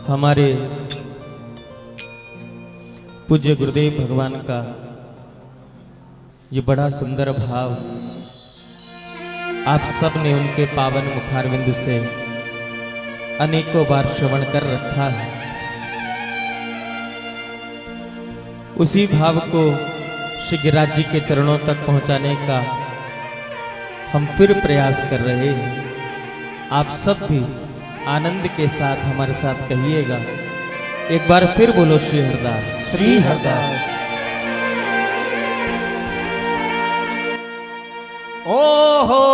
हमारे पूज्य गुरुदेव भगवान का ये बड़ा सुंदर भाव आप सब ने उनके पावन मुखारविंद से अनेकों बार श्रवण कर रखा है। उसी भाव को श्री गिरिराज जी के चरणों तक पहुंचाने का हम फिर प्रयास कर रहे हैं। आप सब भी आनंद के साथ हमारे साथ कहिएगा, एक बार फिर बोलो श्री हरदास, श्री हरदास। ओ हो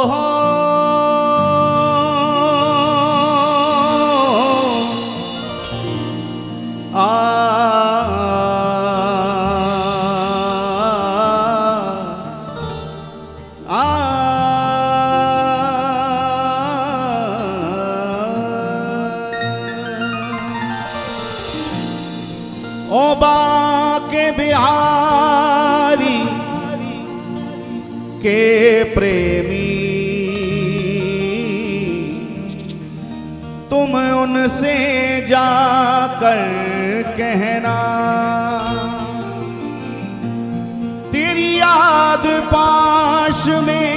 ओ बाके बिहारी के प्रेमी, तुम उनसे जाकर कहना तेरी याद पाश में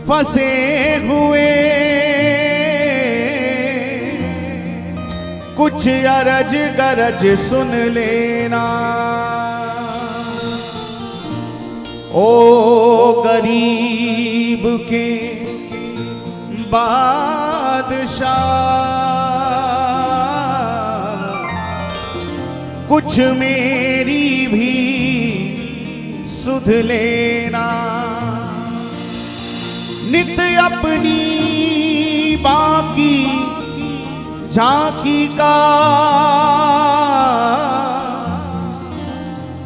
फंसे हुए कुछ अरज गरज सुन लेना। ओ गरीब के बादशाह, कुछ मेरी भी सुध लेना। नित अपनी बाकी झांकी का,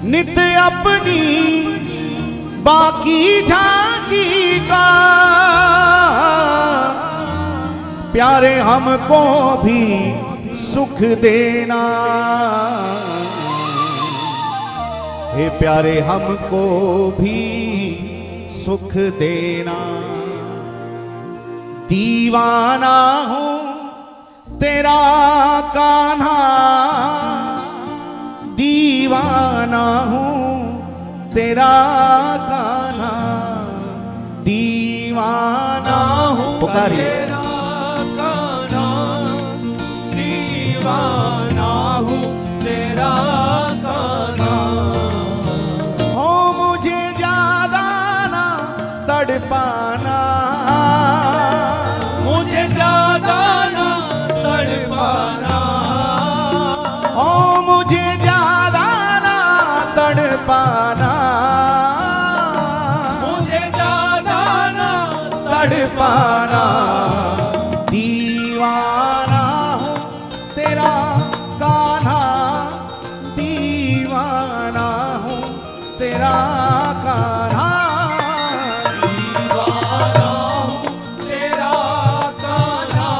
नित अपनी बाकी झांकी का, प्यारे हमको भी सुख देना। हे प्यारे हमको भी सुख देना। दीवाना हूँ तेरा कान्हा, दीवाना हूँ तेरा कान्हा, दीवाना हूँ पुकारिए कान्हा, दीवाना हूँ तेरा कान्हा। हो मुझे ज्यादा ना तड़पाना, मुझे ज्यादा ना तड़पाना, हो मुझे ज्यादा ना तड़पाना, मुझे ज्यादा ना तड़पाना। दीवाना हूँ तेरा कान्हा, दीवाना हूँ तेरा कान्हा। तेरा कान्हा,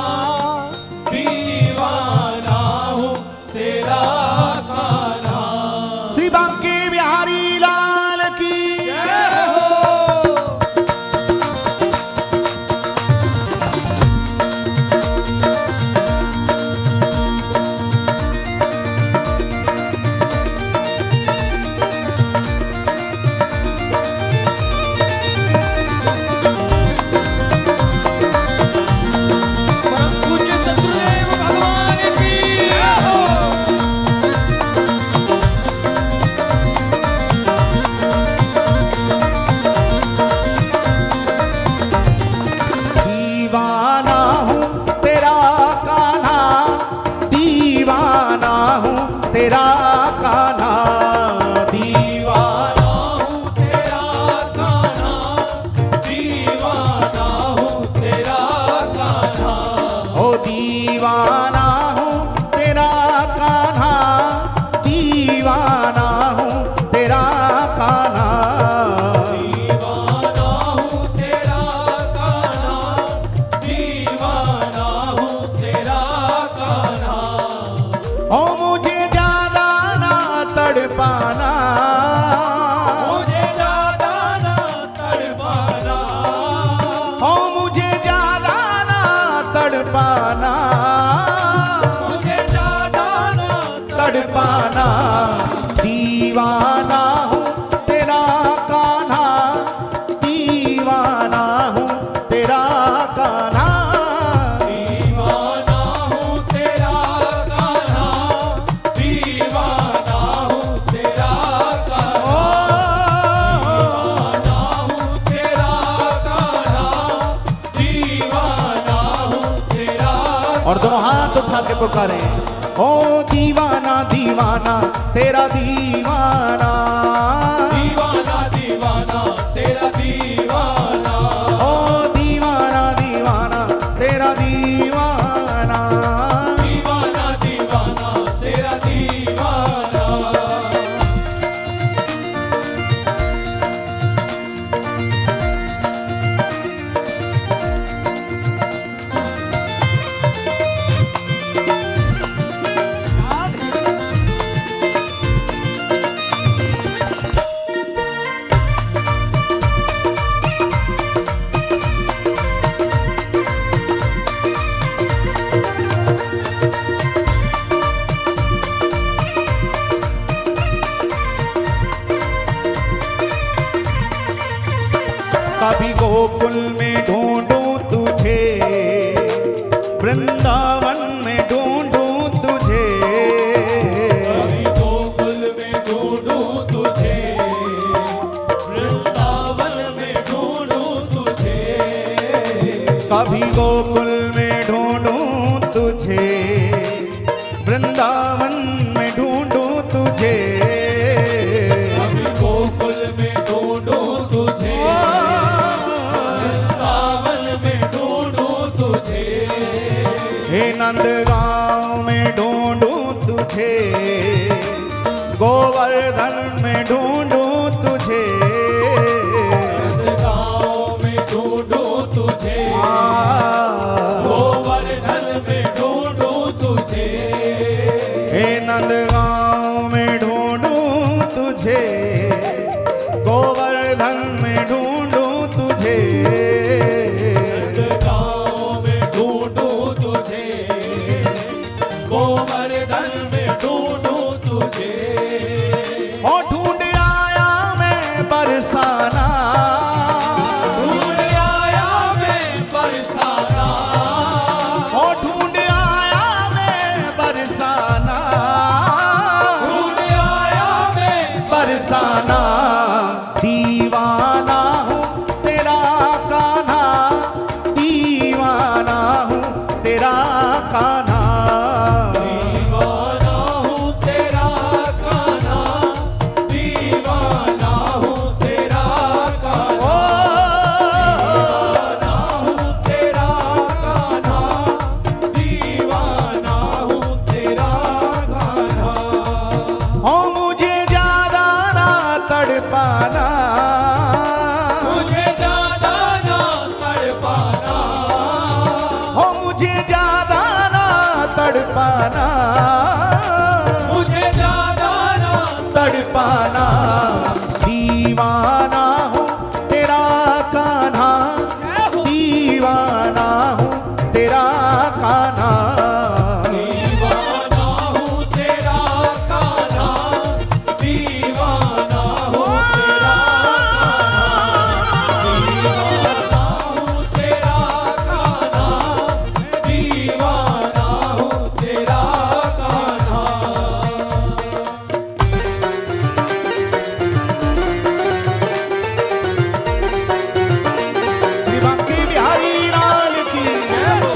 दीवाना हूँ तेरा कान्हा, दीवाना हूँ तेरा कान्हा। ओ दीवाना हूँ तेरा कान्हा, दीवाना हूँ तेरा कान्हा, दीवाना हूँ तेरा कान्हा, दीवाना हूँ तेरा कान्हा। ओ मुझे ज्यादा ना तड़पाना, मुझे ज्यादा ना तड़पाना, ओ मुझे ज्यादा ना तड़पाना, तड़पाना, दीवाना हूँ तेरा कान्हा, दीवाना हूँ तेरा कान्हा। दीवाना हूँ तेरा कान्हा, दीवाना हूँ तेरा कान्हा, दीवाना हूँ तेरा कान्हा, दीवाना हूँ तेरा। और दोनों हाथ उठा के पुकारे, ओ दीवाना दीवाना तेरा दीवाना, दीवाना दीवाना तेरा दीवाना, ओ दीवाना दीवाना तेरा दीवाना। दीवाना दीवाना तेरा दीवाना। कभी गोकुल में ढूंढूं तुझे, वृंदावन में ढूंढूं तुझे, कभी गोकुल में ढूंढूं तुझे, वृंदावन में ढूंढूं तुझे, कभी गोकुल में ढूंढूं तुझे, वृंदावन में ढूंढूं तुझे, कभी गोकुल में ढूंढूं तुझे, वृंदावन में ढूंढूं तुझे, हे नंदगांव में ढूंढूं तुझे, गोवर्धन में ढूंढूं तुझे, गाँव में ढूंढूं तुझे, गोवर्धन में ढूंढूं तुझे, हे नंदगांव में ढूंढूं तुझे, गोवर्धन में ढूंढूं तुझे, गाँव में ढूंढूं तुझे, गोवर्धन में ढूंढूं तुझे। ओ ढूंढ आया मैं बरसाना, ढूंढ आया मैं बरसाना, ओ ढूंढ आया मैं बरसाना, ढूंढ आया मैं बरसाना। दीवाना हूँ तेरा कान्हा, दीवाना हूँ तेरा कान्हा, दीवाना हूँ तेरा कान्हा, दीवाना हूँ तेरा कान्हा, दीवाना हूँ तेरा कान्हा, दीवाना हूँ तेरा कान्हा। ओ मुझे ज्यादा ना तड़पाना, मुझे ज्यादा ना तड़पाना, ओ मुझे ज्यादा ना तड़पाना, मुझे ज्यादा ना तड़पाना। दीवाना हूँ तेरा कान्हा, दीवाना हूँ तेरा कान्हा, दीवाना हूँ तेरा कान्हा, दीवाना हूँ तेरा कान्हा, दीवाना हूँ तेरा कान्हा, दीवाना हूँ तेरा कान्हा। श्री बांके बिहारी लाल की जय हो।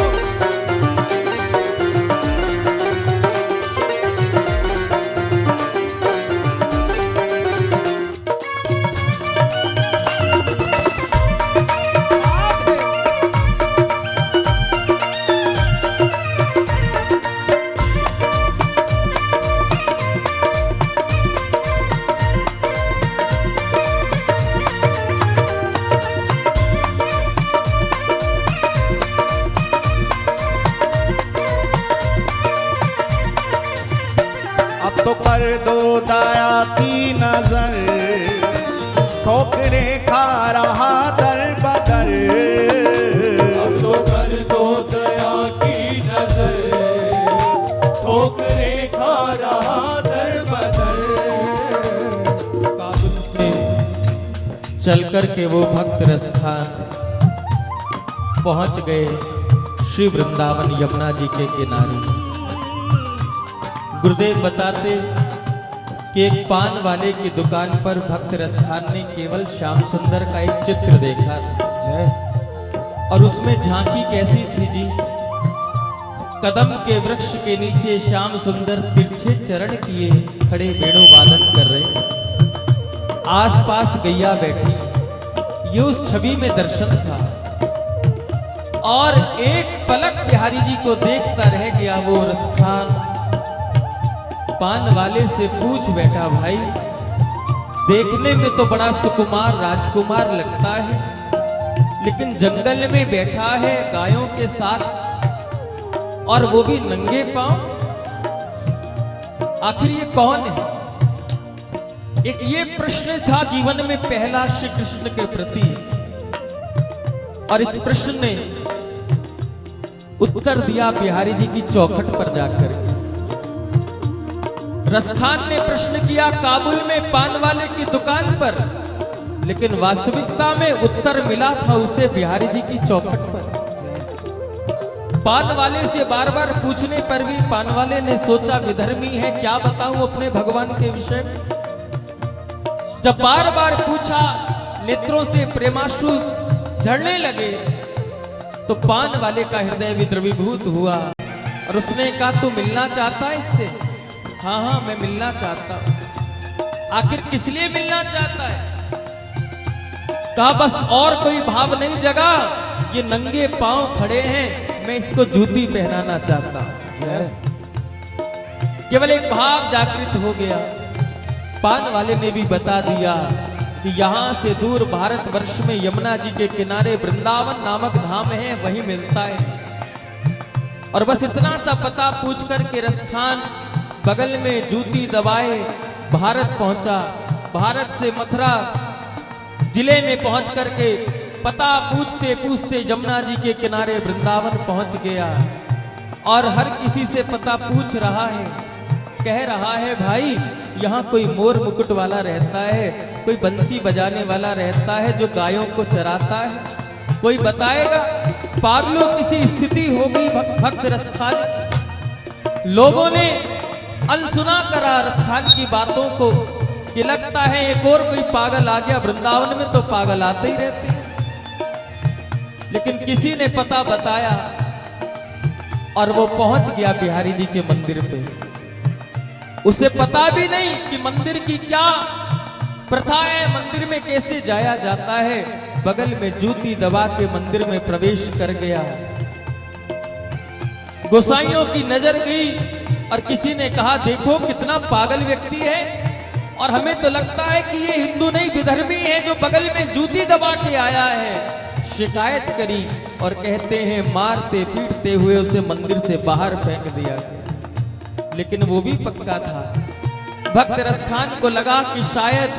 अब तो कर दो दया की नजर, ठोकरे खा रहा दर बदर, अब तो कर दो दया की नजर, ठोकरे खा रहा चलकर के वो भक्त रसखान पहुंच गए श्री वृंदावन यमुना जी के किनारे। गुरुदेव बताते कि एक पान वाले की दुकान पर भक्त रसखान ने केवल श्याम सुंदर का एक चित्र देखा था और उसमें झांकी कैसी थी जी, कदम के वृक्ष के नीचे श्याम सुंदर तिरछे चरण किए खड़े वेणु वादन कर रहे, आसपास गैया बैठी, ये उस छवि में दर्शन था। और एक पलक बिहारी जी को देखता रह गया वो रसखान। पान वाले से पूछ बैठा, भाई देखने में तो बड़ा सुकुमार राजकुमार लगता है, लेकिन जंगल में बैठा है गायों के साथ और वो भी नंगे पांव, आखिर ये कौन है? एक ये प्रश्न था जीवन में पहला श्री कृष्ण के प्रति, और इस प्रश्न ने उत्तर दिया बिहारी जी की चौखट पर जाकर। रसखान ने प्रश्न किया काबुल में पान वाले की दुकान पर, लेकिन वास्तविकता में उत्तर मिला था उसे बिहारी जी की चौखट पर। पान वाले से बार बार पूछने पर भी पान वाले ने सोचा विधर्मी है, क्या बताऊं अपने भगवान के विषय में। जब बार बार पूछा, नेत्रों से प्रेमाश्रु झड़ने लगे, तो पान वाले का हृदय विद्रवीभूत हुआ और उसने कहा तू मिलना चाहता है इससे? हाँ हाँ मैं मिलना चाहता हूं। आखिर किस लिए मिलना चाहता है? कहा बस और कोई भाव नहीं जगा, ये नंगे पांव खड़े हैं, मैं इसको जूती पहनाना चाहता हूं। केवल एक भाव जागृत हो गया। पान वाले ने भी बता दिया कि यहां से दूर भारतवर्ष में यमुना जी के किनारे वृंदावन नामक धाम है, वहीं मिलता है। और बस इतना सा पता पूछ कर के रसखान बगल में जूती दबाए भारत पहुंचा। भारत से मथुरा जिले में पहुंच करके पता पूछते पूछते यमुना जी के किनारे वृंदावन पहुंच गया और हर किसी से पता पूछ रहा है, कह रहा है भाई यहाँ कोई मोर मुकुट वाला रहता है, कोई बंसी बजाने वाला रहता है जो गायों को चराता है, कोई बताएगा? पागलों किसी स्थिति हो गई भक्त रसखान। लोगों ने अनसुना करा रसखान की बातों को कि लगता है एक और कोई पागल आ गया, वृंदावन में तो पागल आते ही रहते हैं। लेकिन किसी ने पता बताया और वो पहुंच गया बिहारी जी के मंदिर पे। उसे पता भी नहीं कि मंदिर की क्या प्रथा है, मंदिर में कैसे जाया जाता है। बगल में जूती दबा के मंदिर में प्रवेश कर गया। गोसाइयों की नजर गई और किसी ने कहा देखो कितना पागल व्यक्ति है, और हमें तो लगता है कि ये हिंदू नहीं विधर्मी है जो बगल में जूती दबा के आया है। शिकायत करी और कहते हैं मारते पीटते हुए उसे मंदिर से बाहर फेंक दिया गया। लेकिन वो भी पक्का था। भक्त रसखान को लगा कि शायद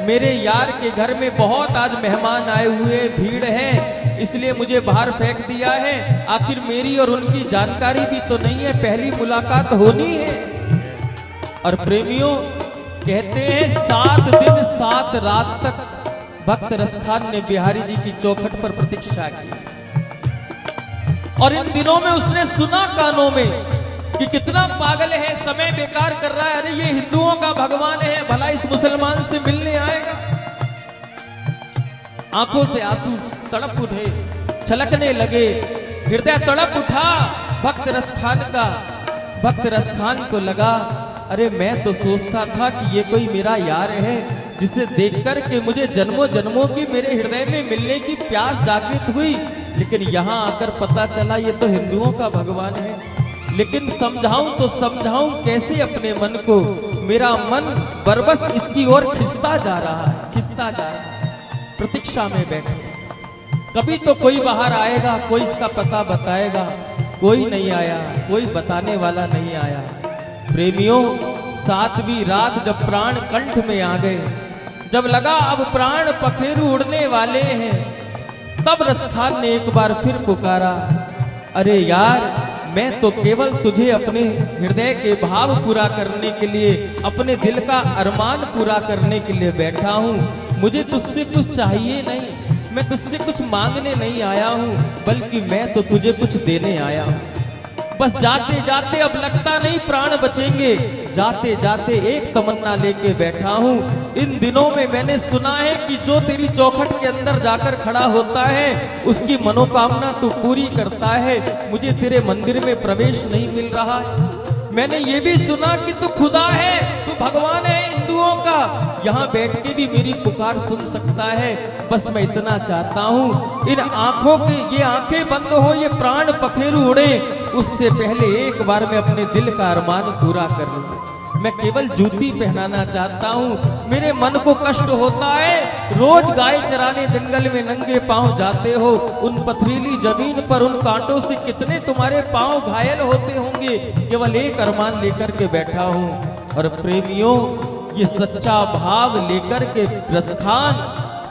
मेरे यार के घर में बहुत आज मेहमान आए हुए, भीड़ है, इसलिए मुझे बाहर फेंक दिया है। आखिर मेरी और उनकी जानकारी भी तो नहीं है, पहली मुलाकात होनी है। और प्रेमियों कहते हैं 7 दिन 7 रात तक भक्त रसखान ने बिहारी जी की चौखट पर प्रतीक्षा की। और इन दिनों में उसने सुना कानों में कि कितना पागल है, समय बेकार कर रहा है, अरे ये हिंदुओं का भगवान है, भला इस मुसलमान से मिलने आएगा। आंखों से आंसू तड़प उठे, छलकने लगे, हृदय तड़प उठा भक्त रसखान का। भक्त रसखान को लगा अरे मैं तो सोचता था कि ये कोई मेरा यार है जिसे देखकर के मुझे जन्मों जन्मों की मेरे हृदय में मिलने की प्यास जागृत हुई, लेकिन यहाँ आकर पता चला ये तो हिंदुओं का भगवान है। लेकिन समझाऊं तो समझाऊं कैसे अपने मन को, मेरा मन बरबस इसकी ओर खिंचता जा रहा है, खिंचता जा रहा है। प्रतीक्षा में बैठे, कभी तो कोई बाहर आएगा, कोई इसका पता बताएगा। कोई नहीं आया, कोई बताने वाला नहीं आया। प्रेमियों 7वीं रात जब प्राण कंठ में आ गए, जब लगा अब प्राण पखेरु उड़ने वाले हैं, तब रसखान ने एक बार फिर पुकारा, अरे यार मैं तो केवल तुझे अपने हृदय के भाव पूरा करने के लिए, अपने दिल का अरमान पूरा करने के लिए बैठा हूँ। मुझे तुझसे कुछ चाहिए नहीं, मैं तुझसे कुछ मांगने नहीं आया हूँ, बल्कि मैं तो तुझे कुछ देने आया हूँ। बस जाते जाते अब लगता नहीं प्राण बचेंगे, जाते जाते एक तमन्ना लेके बैठा हूँ। इन दिनों में मैंने सुना है कि जो तेरी चौखट के अंदर जाकर खड़ा होता है उसकी मनोकामना तू पूरी करता है। मुझे तेरे मंदिर में प्रवेश नहीं मिल रहा है। मैंने ये भी सुना कि तू खुदा है, तू भगवान है हिंदुओं का, यहाँ बैठ के भी मेरी पुकार सुन सकता है। बस मैं इतना चाहता हूँ, इन आंखों के ये आंखें बंद हो, ये प्राण पखेरु उड़े, उससे पहले एक बार मैं अपने दिल का अरमान पूरा कर लूँ। मैं केवल जूती पहनाना चाहता हूँ। मेरे मन को कष्ट होता है, रोज गाय चराने जंगल में नंगे पांव जाते हो, उन पथरीली जमीन पर उन कांटों से कितने तुम्हारे पांव घायल होते होंगे। केवल एक अरमान लेकर के बैठा हूँ। और प्रेमियों, ये सच्चा भाव लेकर के रसखान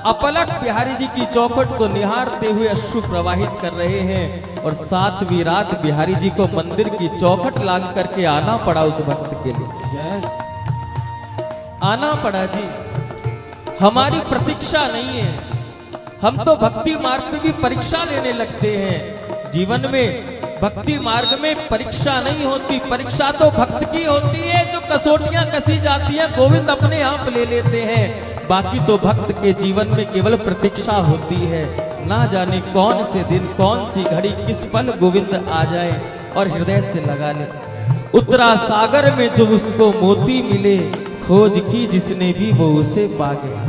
अपलक बिहारी जी की चौखट को निहारते हुए अश्रु प्रवाहित कर रहे हैं। और 7वीं रात बिहारी जी को मंदिर की चौखट लांग करके आना पड़ा उस भक्त के लिए। आना पड़ा जी, हमारी प्रतीक्षा नहीं है। हम तो भक्ति मार्ग में भी परीक्षा लेने लगते हैं। जीवन में भक्ति मार्ग में परीक्षा नहीं होती, परीक्षा तो भक्त की होती है। जो कसौटियां कसी जाती हैं गोविंद अपने आप ले लेते हैं। बाकी तो भक्त के जीवन में केवल प्रतीक्षा होती है। ना जाने कौन से दिन, कौन सी घड़ी, किस पल गोविंद आ जाए और हृदय से लगा ले। उत्तरा सागर में जो उसको मोती मिले, खोज की जिसने भी वो उसे पा गया।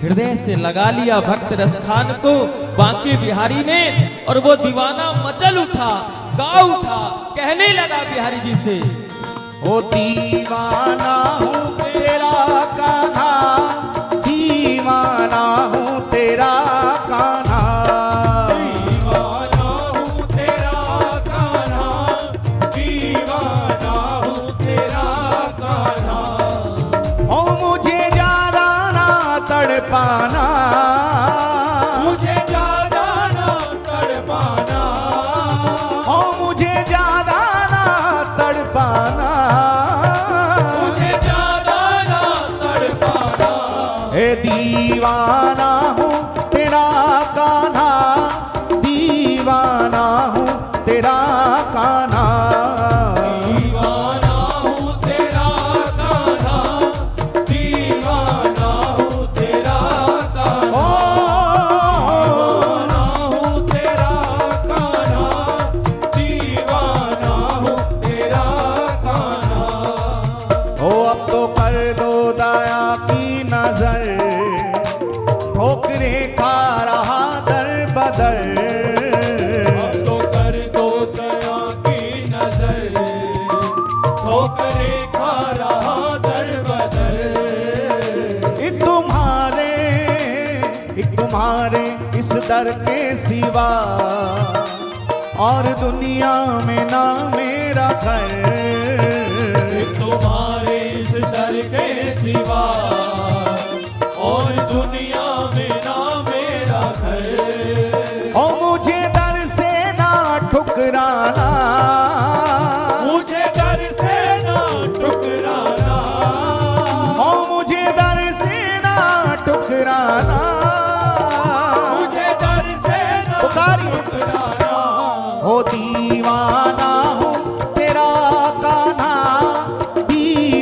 हृदय से लगा लिया भक्त रसखान को बांके बिहारी ने, और वो दीवाना मचल उठा, गा उठा, कहने लगा बिहारी जी से, ओ दीवाना हूँ तेरा कान्हा, दीवाना हूँ तेरा कान्हा, दीवाना हूँ तेरा कान्हा, दीवाना हूँ तेरा कान्हा। ओ मुझे ज्यादा ना तड़पाना, मुझे ज्यादा ना तड़पाना, ओ मुझे ज्यादा ना तड़पाना, मुझे ज्यादा ना तड़पाना। ए दीवाना हूँ तेरा कान्हा, दीवाना हूँ तेरा कान्हा, दीवाना हूँ तेरा कान्हा, दीवाना हूँ तेरा कान्हा, दीवाना हूँ तेरा कान्हा, दीवाना हूँ तेरा कान्हा। ओ अब तो कर दो दया की नजर, ठोकरे खा रहा दर बदर, अब तो कर दो दया की नजर, ठोकरे खा रहा दर बदर। तुम्हारे इस दर के सिवा और दुनिया में ना मेरा घर, तुम्हारे इस दर के सिवा और दुनिया में ना मेरा घर। ओ मुझे दर से ना ठुकराना, मुझे दर से ना ठुकराना, ओ मुझे दर से ना ठुकराना, मुझे दर से ना ठुकराना। ओ दीवाना हूँ तेरा कान्हा, दीवाना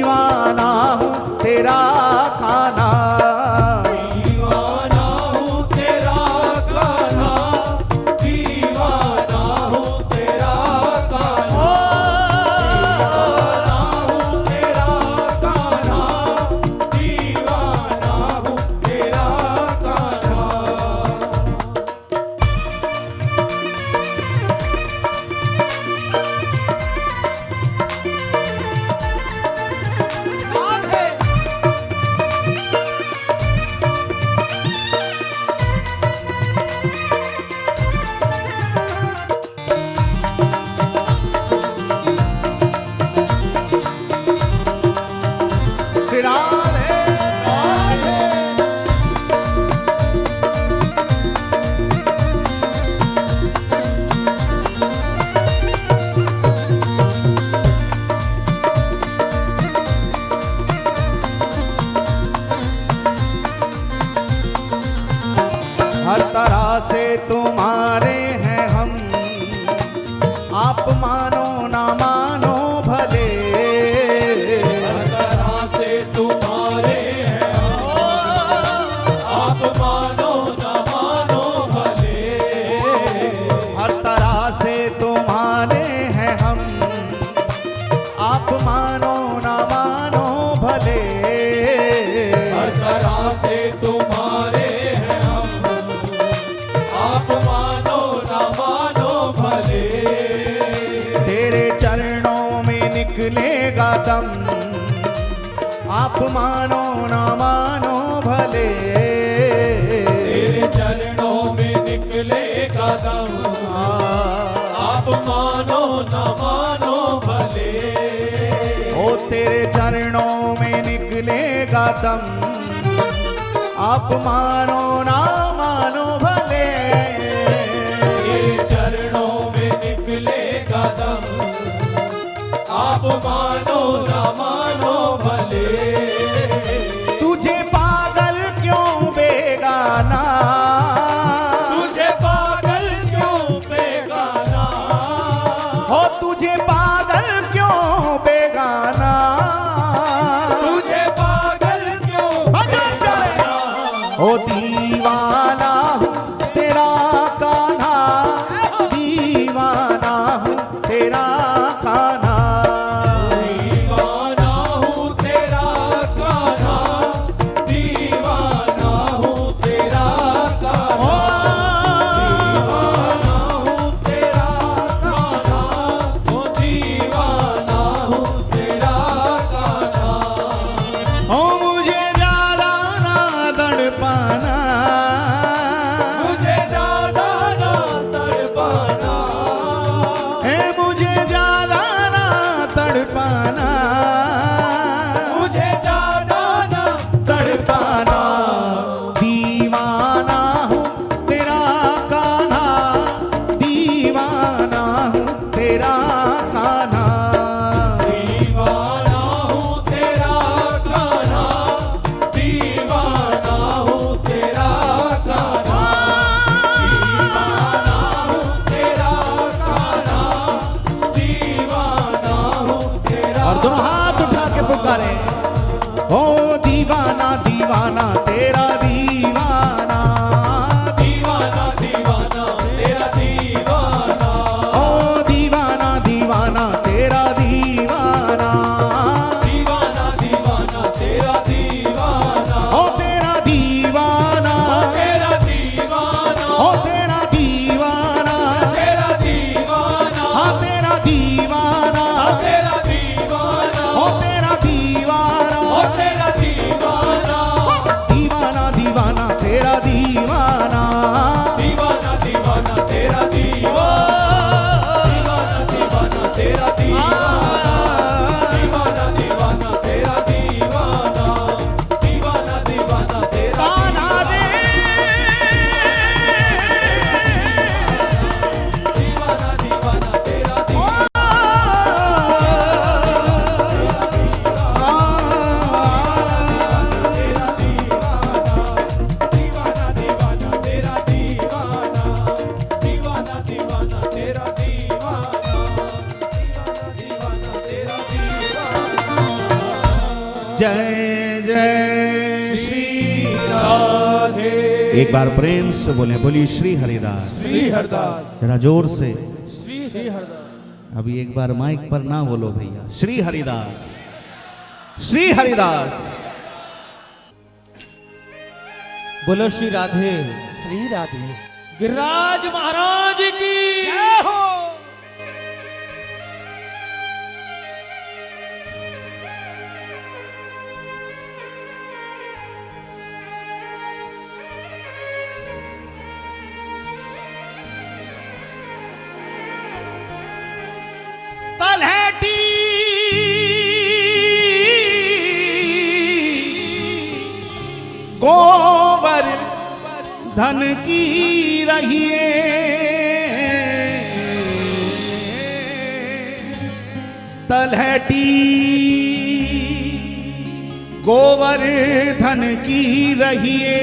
आप मानो ना मानो भले, हर तरह से तुम्हारे हैं आप मानो ना मानो भले, हर तरह से तुम्हारे हैं हम, आप मानो ना मानो भले, हर तरह से तुम्हारे हैं हम आप मानो ना मानो भले, तेरे चरणों में निकलेगा दम, आप मानो ना मानो भले, तेरे चरणों में निकलेगा दम आप मानो ना मानो भले, ओ तेरे चरणों में निकलेगा दम, आप मानो ना मानो भले, तेरे चरणों में निकलेगा दम आप मानो ना मानो भले, तुझे पागल क्यों बेगाना, तुझे पागल क्यों बेगाना, हो तुझे पागल क्यों बेगाना, तुझे पागल क्यों बेगाना, ओ दीवाना हूँ तेरा कान्हा, दीवाना हूँ तेरा कान्हा, दीवाना हूँ तेरा कान्हा, दीवाना हूँ तेरा कान्हा, दीवाना हूँ तेरा कान्हा, ओ दीवाना हूँ तेरा कान्हा, ओ मुझे ज्यादा ना तड़पाना, मुझे ज्यादा ना तड़पाना, है मुझे ज्यादा ना तड़पाना, मुझे ज्यादा ना तड़पाना, दीवाना हूँ तेरा कान्हा, दीवाना हूँ तेरा कान्हा, दीवाना हूँ तेरा कान्हा, दीवाना हूँ तेरा कान्हा, दीवाना हूँ तेरा कान्हा, दीवाना हूँ तेरा, और दोनों हाथ उठा के पुकारे, ओ दीवाना दीवाना तेरा दीवाना, दीवाना दीवाना तेरा दीवाना, ओ दीवाना दीवाना तेरा दीवाना, दीवाना दीवाना तेरा दीवाना, ओ तेरा दीवाना, तेरा दीवाना, ओ तेरा दीवाना, तेरा दीवाना, हाँ तेरा दीवाना, तेरा दीवाना, ओ तेरा दीवाना, ओ तेरा दीवाना, दीवाना दीवाना तेरा दीवाना, दीवाना दीवाना तेरा दीवाना, दीवाना दीवाना तेरा दीवाना, दीवाना दीवाना तेरा दीवाना, दीवाना दीवाना तेरा कान्हा रे, दीवाना दीवाना तेरा दीवाना, दीवाना दीवाना तेरा दीवाना, दीवाना दीवाना तेरा दीवाना, दीवाना तेरा दीवाना। जय जय श्री राधे एक बार प्रेम से बोले, बोली श्री हरिदास, श्री हरदास, जरा जोर से, श्री हरदास, अभी एक बार माइक पर ना बोलो भैया, श्री हरिदास, श्री हरिदास, बोलो श्री राधे, श्री राधे। गिरिराज महाराज की जय हो। तलहटी गोबर धन की रहिए, तलहटी गोबर धन की रहिए,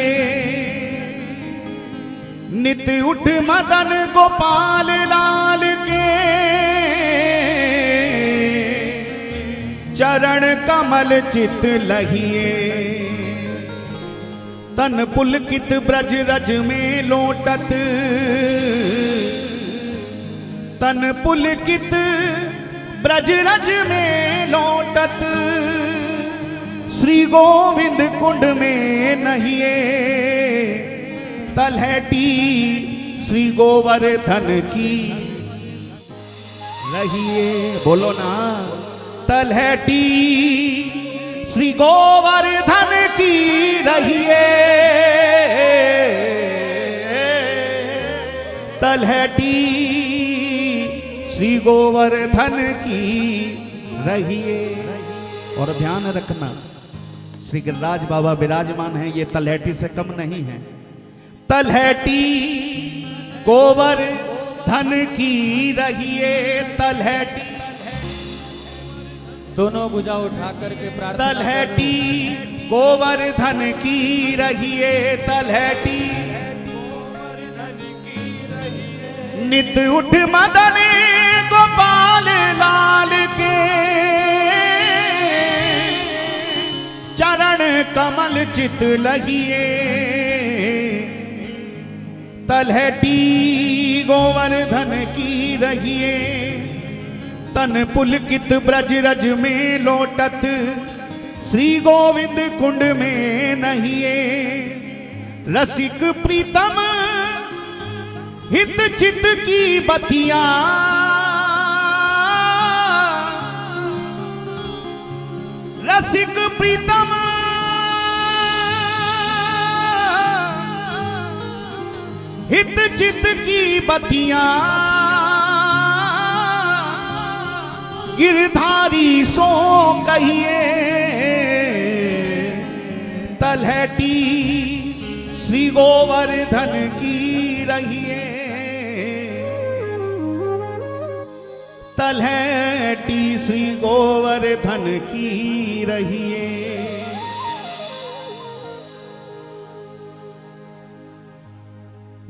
नित उठ मदन गोपाल लाल के चरण कमल चित लहिए तन पुलकित ब्रज रज में लोटत तन पुलकित ब्रज रज में लोटत श्री गोविंद कुंड में नहिए तलहटी श्री गोवर्धन की रहिए। बोलो ना, तलहटी श्री गोवर्धन की रहिए, तलहटी श्री गोवर्धन की रहिए। और ध्यान रखना, श्री गिरिराज बाबा विराजमान हैं, ये तलहटी से कम नहीं है। तलहटी गोवर्धन की रहिए, तलहटी दोनों भुजा उठा करके प्रार्थना तलहटी गोवर्धन की रहिए, तलहटी नित उठ मदन गोपाल लाल के चरण कमल चित लगिए, तलहटी गोवर्धन की रहिए, तन पुलकित ब्रज रज में लोटत श्री गोविंद कुंड में नहिए, रसिक प्रीतम हित चित की बतिया, रसिक प्रीतम हित चित की बतिया, गिरधारी सो कहिए, तलहटी श्री गोवर्धन की रहिए, तलहटी श्री गोवर्धन की रहिए।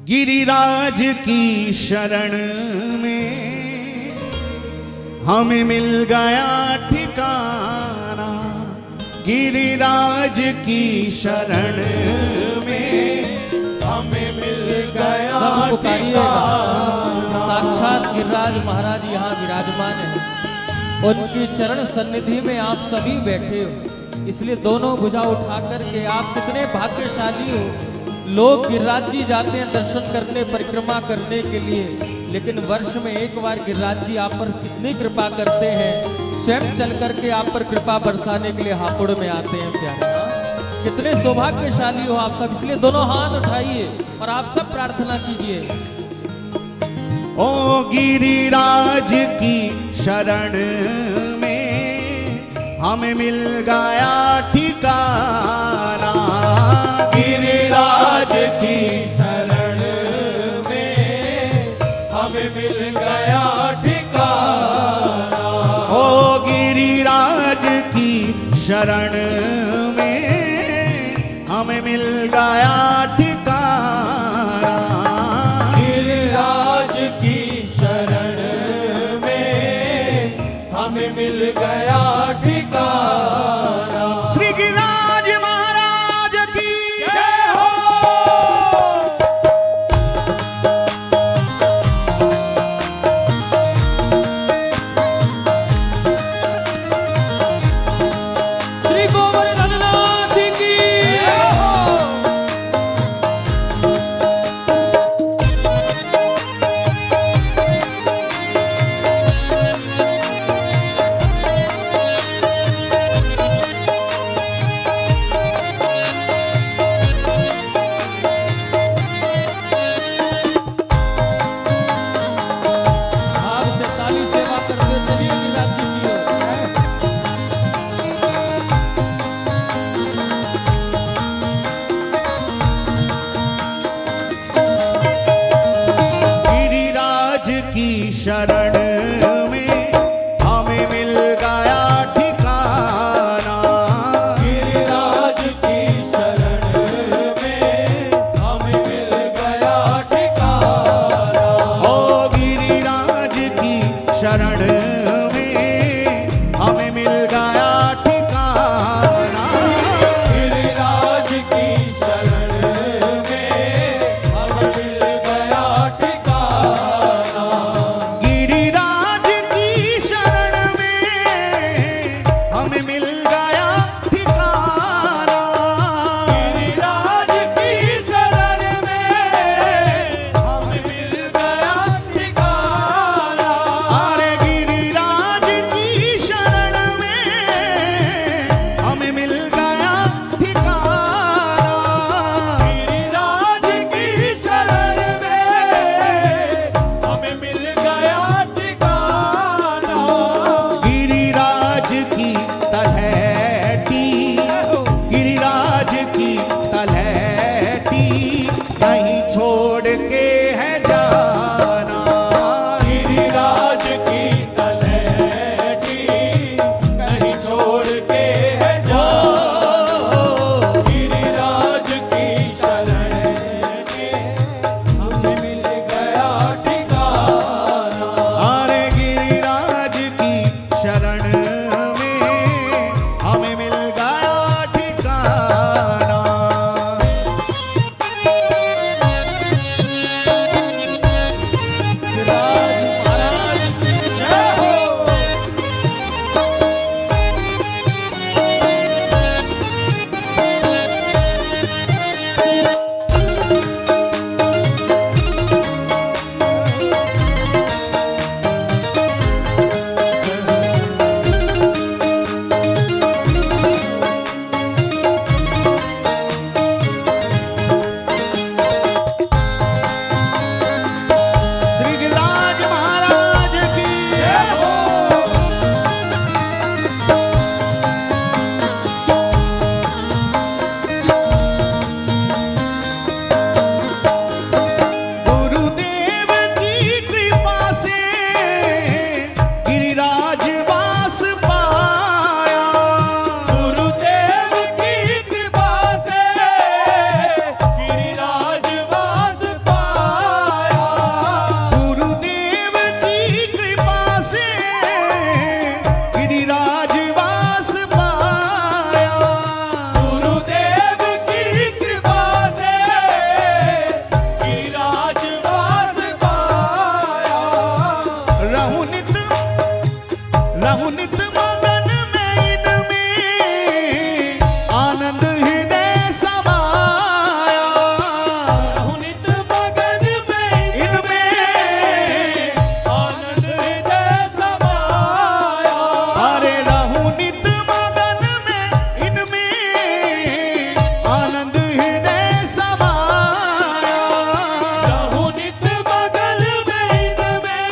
गिरिराज की शरण में हमें मिल गया ठिकाना, गिरिराज की शरण में हमें मिल गया सब पुकारिएगा। ठिकाना। साक्षात गिरिराज महाराज यहाँ विराजमान है, उनकी चरण सन्निधि में आप सभी बैठे हो, इसलिए दोनों भुजा उठा करके आप कितने भाग्यशाली हो। लोग गिरिराज जी जाते हैं दर्शन करने, परिक्रमा करने के लिए, लेकिन वर्ष में एक बार गिरिराज जी आप पर कितनी कृपा करते हैं, स्वयं चल करके आप पर कृपा बरसाने के लिए हापुड़ में आते हैं। प्यारे, कितने सौभाग्यशाली हो आप सब, इसलिए दोनों हाथ उठाइए और आप सब प्रार्थना कीजिए। ओ गिरिराज की शरण में हमें मिल गया ठिकाना, गिरिराज की शरण में हमें मिल गया ठिकाना। ओ गिरिराज की शरण में हमें मिल गया ठिकाना, गिरिराज की शरण में हमें मिल गया ठिकाना। श्री गिरिराज महाराज की जय हो। श्री गोवर्धन नाथ की जय हो। भाव से ताली सेवा करते चलिए गिरिराज जी की ओर। गिरिराज की शरण में हमें मिल गया ठिकाना, गिरिराज की शरण में हमें मिल गया ठिकाना। ओ गिरिराज की शरण में हमें मिल गया रहूं नित मगन में इनमें आनंद हृदय समाया। रहूं नित मगन में इनमें आनंद हृदय समाया। अरे रहूं नित मगन में इनमें आनंद हृदय समाया। रहूं नित मगन में इनमें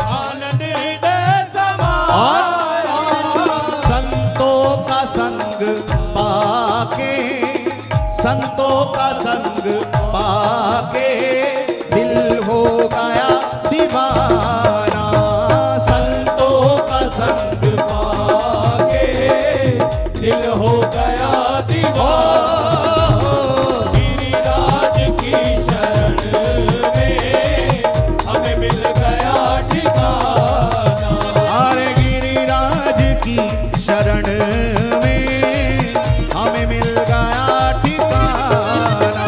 आनंद हृदय समाया। संतों का संग पाके, संतों का संग पाके दिल हो गया दीवाना। संतों का संग पाके दिल हो गया दीवाना। गिरिराज की शरण में हमें मिल गया ठिकाना। अरे गिरिराज की शरण में हमें मिल गया ठिकाना।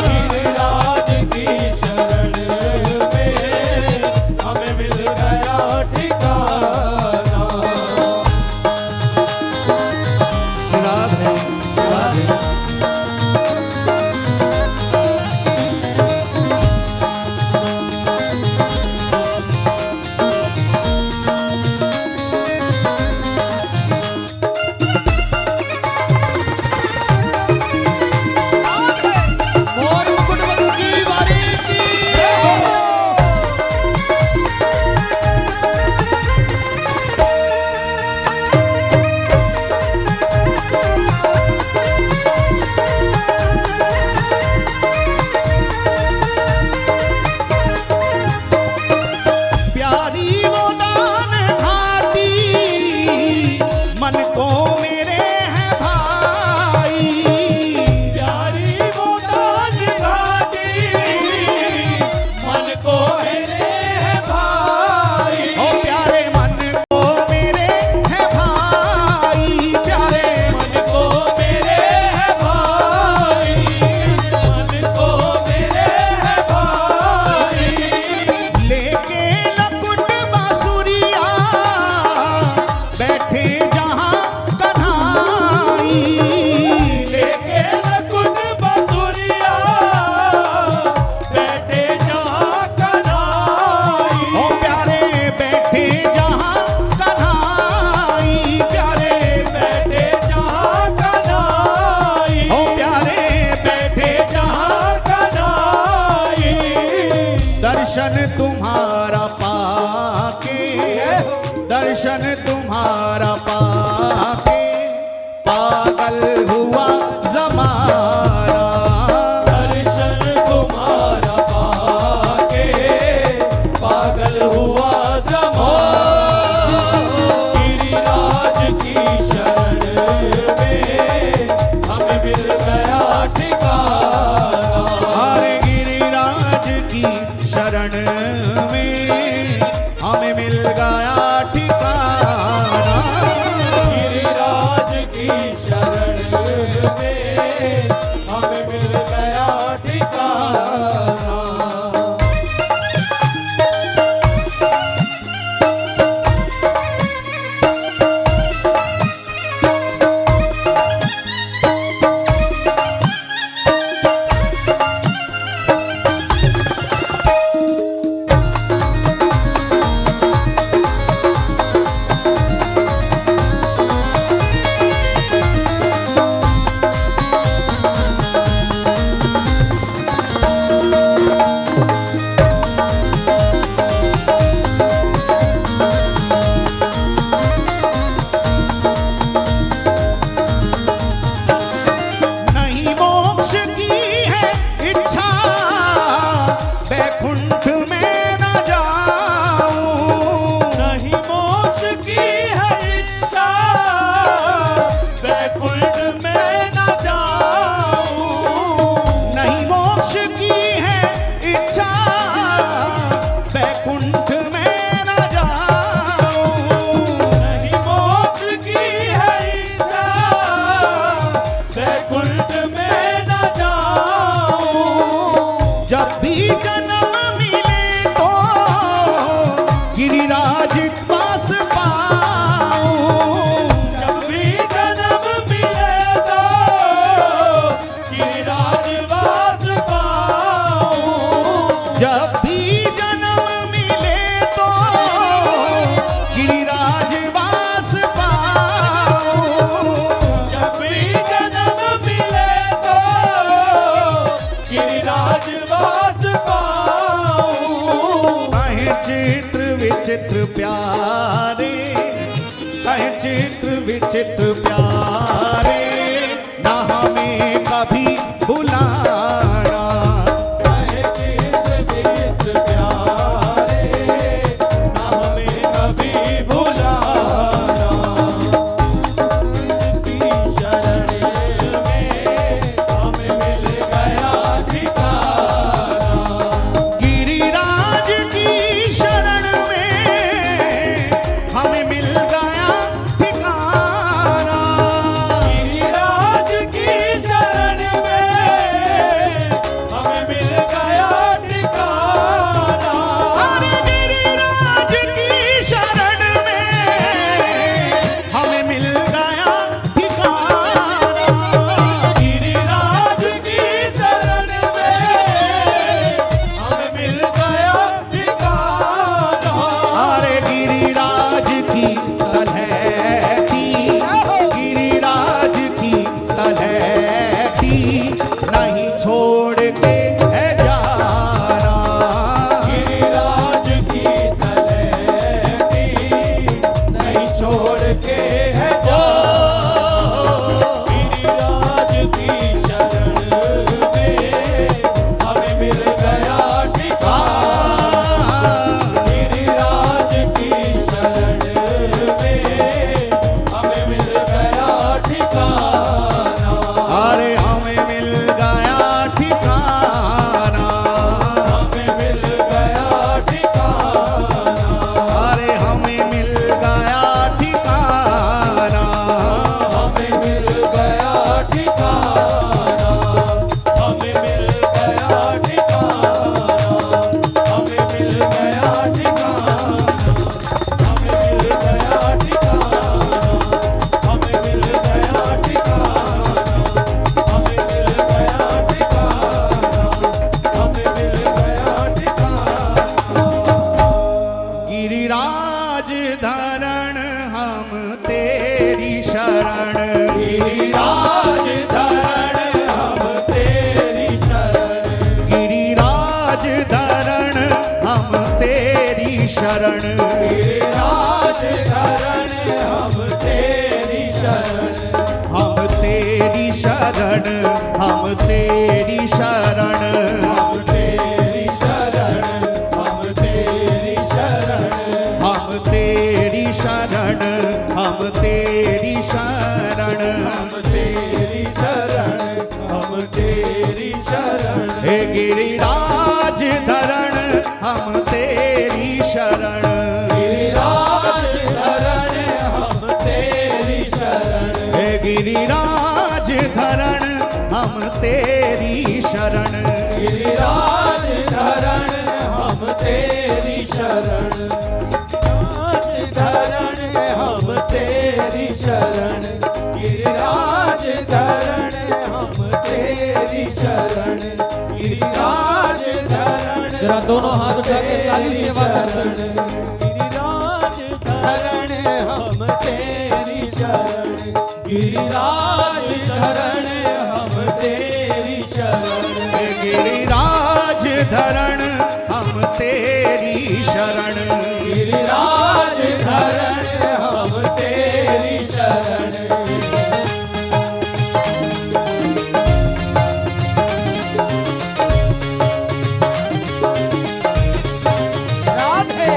गिरिराज की शरण में हमें मिल गया ठिकाना। राधे राधे। मोर मुकुट की वारी की प्यारी वो दान घाटी मन को मेरे है भाई। प्यारी वो दान घाटी मन को मेरे है भाई। ओ प्यारे मन को मेरे है भाई। प्यारे मन को मेरे है भाई। मन को मेरे है भाई। लेके लकुट बांसुरिया बैठे जहां कन्हाई। लेके लकुट बांसुरिया बैठे जहाँ कन्हाई। ओ प्यारे बैठे जहां कन्हाई। प्यारे बैठे जहाँ कन्हाई। ओ प्यारे बैठे जहां कन्हाई। दर्शन तुम्हारा पाके, दर्शन तुम्हारा पाके पागल हुआ जमाना। दर्शन तुम्हारा पाके पागल हुआ जमाना। गिरिराज की शरण में हमें मिल गया ठिकाना। हरे गिरिराज की शरण में हमें मिल गया ठिकाना। गिरिराज की शरण में हमें मिल गया ठिकाना। विचित्र प्यारे, कहे चित्र विचित्र प्यारे, ना हमें कभी बुलाना। कहे चित्र विचित्र प्यारे, ना हमें कभी भुलाना। जिसकी शरण में हमें मिल गया ठिकाना। गिरिराज की शरण में हमें मिल गया ठिकाना। गिरिराज की शरण में हमें मिल गया ठिकाना। अरे गिरिराज की शरण में हमें मिल गया ठिकाना। गिरिराज की शरण में हमें मिल गया ठिकाना। अरे गिरिराज की तलहटी, गिरिराज की तलहटी नहीं छोड़ के है जाना। गिरिराज की तलहटी नहीं छोड़ के है गिरिराज की शरण में हमें मिल गया ठिकाना। गिरिराज की शरण में हमें मिल गया ठिकाना। अरे हमें मिल गया ठिकाना। हमें मिल गया ठिकाना। अरे हमें मिल गया ठिकाना। हमें मिल गया ठिकाना। हमें मिल गया ठिकाना। हमें मिल गया ठिकाना। हमें मिल गया ठिकाना। हमें मिल गया ठिकाना। हमें मिल गया ठिकाना। हमें मिल गया ठिकाना। गिरिराज धरण हम तेरी शरण। गिरिराज धरण हम तेरी शरण। गिरिराज धरण हम तेरी शरण। गिरिराज धरण हम तेरी शरण। हम तेरी शरण, हम तेरी शरण। हम तेरी शरण। हम तेरी शरण। हम तेरी शरण, हम तेरी शरण। हम तेरी शरण। हम तेरी शरण। हे गिरिराज धरण हम तेरी शरण। गिरिराज धरण हम तेरी शरण। हे गिरिराज धरण हम तेरी शरण। गिरिराज धरण हम तेरी शरण। गिरिराज धरण हम तेरी शरण। गिरिराज धरण हम तेरी शरण। गिरिराज धरण जरा दोनों हाथ उठा के ताली से आवाज करते हैं। गिरिराज धरण हम तेरी शरण। गिरिराज धरण हम तेरी शरण। हे गिरिराज धरण हम तेरी शरण। गिरिराज धरण हम तेरी शरण। राधे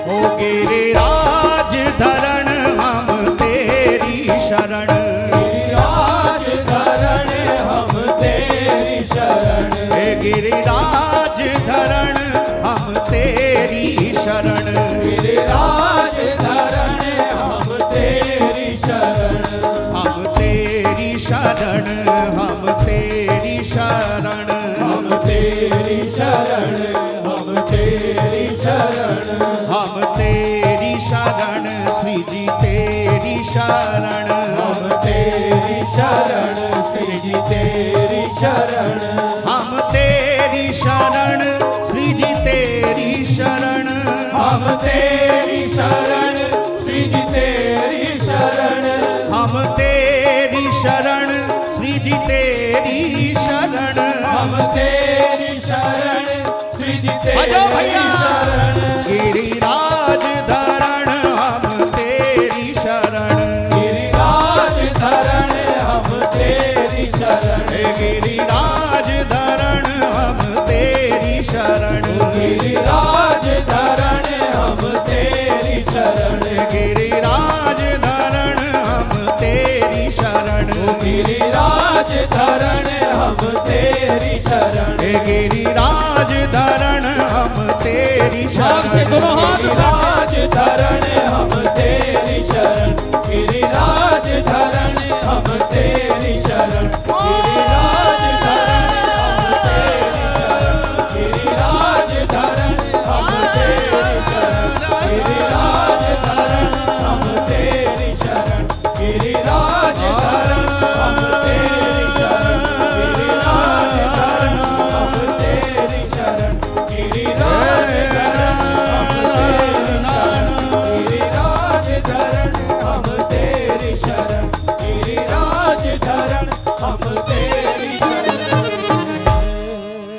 ओ गिरिराज धरण हम तेरी शरण। गिरिराज धरण हम तेरी शरण। हे गिरिराज धरण हम तेरी शरण। गिरिराज धरण हम तेरी शरण। हम तेरी शरण, हम तेरी शरण। हम तेरी शरण। हम तेरी शरण। हम तेरी शरण, जी तेरी शरण हम तेरी शरण श्री जी तेरी शरण हम तेरी शरण श्री जी तेरी शरण हम तेरी शरण श्री जी तेरी शरण हम तेरी शरण श्री जी तेरी शरण हम तेरी शरण श्री जी आ तेरी जाओ भैया। शरण गिरिराज धरण हम तेरी शरण गिरिराज धरण हम तेरी शरण गिरिराज धरण हम तेरी शरण गिरिराज धरण हम तेरी शरण गिरिराज धरण हम तेरी शरण गिरिराज धरण हम तेरी शरण गिरिराज धरण हम तेरी से दोनों शरण हाथ गिरिराज धरण हम तेरी शरण गिरिराज धरण हम तेरी शरण गिरिराज धरण हम तेरी शरण गिरिराज धरण हम तेरी शरण गिरिराज धरण हम तेरी शरण गिरिराज धरण हम तेरी शरण गिरिराज धरण हम तेरी शरण गिरिराज धरण हम तेरी शरण गिरिराज धरण हम तेरी शरण